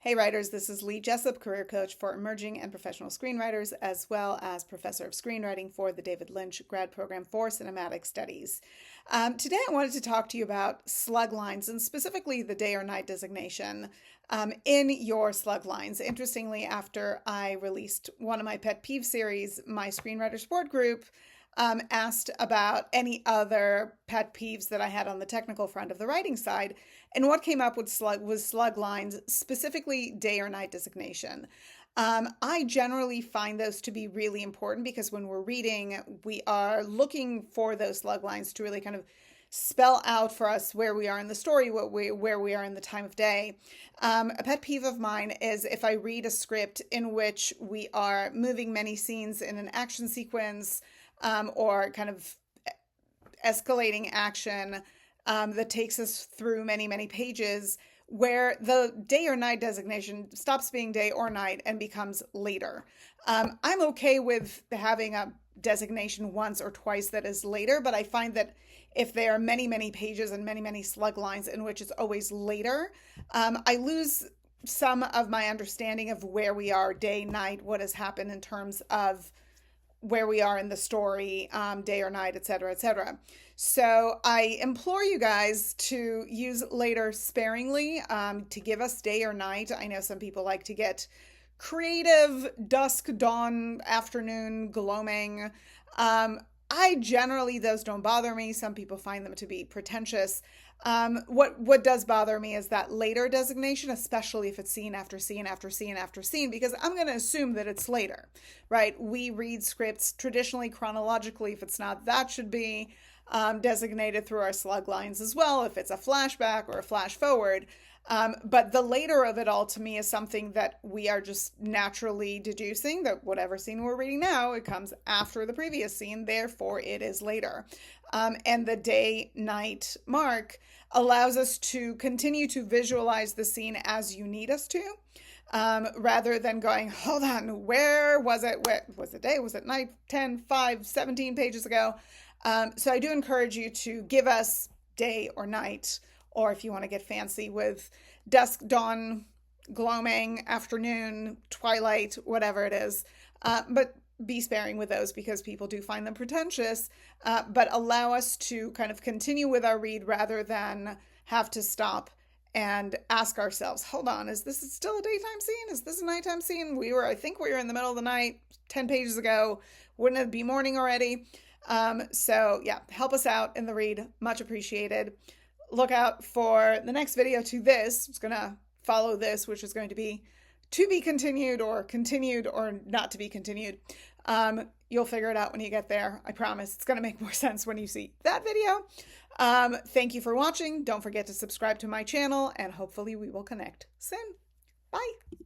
Hey writers, this is Lee Jessup, career coach for emerging and professional screenwriters, as well as professor of screenwriting for the David Lynch grad program for cinematic studies. Today I wanted to talk to you about sluglines and specifically the day or night designation in your sluglines. Interestingly, after I released one of my pet peeve series, my screenwriter support group asked about any other pet peeves that I had on the technical front of the writing side. And what came up with slug lines, specifically day or night designation. I generally find those to be really important because when we're reading, we are looking for those slug lines to really kind of spell out for us where we are in the story, where we are in the time of day. A pet peeve of mine is if I read a script in which we are moving many scenes in an action sequence, or kind of escalating action that takes us through many, many pages, where the day or night designation stops being day or night and becomes later. I'm okay with having a designation once or twice that is later, but I find that if there are many, many pages and many, many slug lines in which it's always later, I lose some of my understanding of where we are day, night, what has happened in terms of where we are in the story, day or night, etc., etc. So I implore you guys to use later sparingly, to give us day or night. I know some people like to get creative, dusk, dawn, afternoon, gloaming. I generally, those don't bother me. Some people find them to be pretentious. What does bother me is that later designation, especially if it's scene after scene after scene after scene, because I'm going to assume that it's later, right? We read scripts traditionally chronologically. If it's not, that should be designated through our slug lines as well, if it's a flashback or a flash forward. But the later of it all to me is something that we are just naturally deducing that whatever scene we're reading now, it comes after the previous scene, therefore it is later. And the day-night mark allows us to continue to visualize the scene as you need us to, rather than going, hold on, where was it? Where, was it day? Was it night? 10, 5, 17 pages ago? So I do encourage you to give us day or night, or if you want to get fancy with dusk, dawn, gloaming, afternoon, twilight, whatever it is. But be sparing with those because people do find them pretentious, but allow us to kind of continue with our read rather than have to stop and ask ourselves, hold on, is this still a daytime scene? Is this a nighttime scene? I think we were in the middle of the night 10 pages ago. Wouldn't it be morning already? So yeah, help us out in the read. Much appreciated. Look out for the next video to this. It's going to follow this, which is going to be continued or not to be continued. You'll figure it out when you get there. I promise it's going to make more sense when you see that video. Thank you for watching. Don't forget to subscribe to my channel and hopefully we will connect soon. Bye.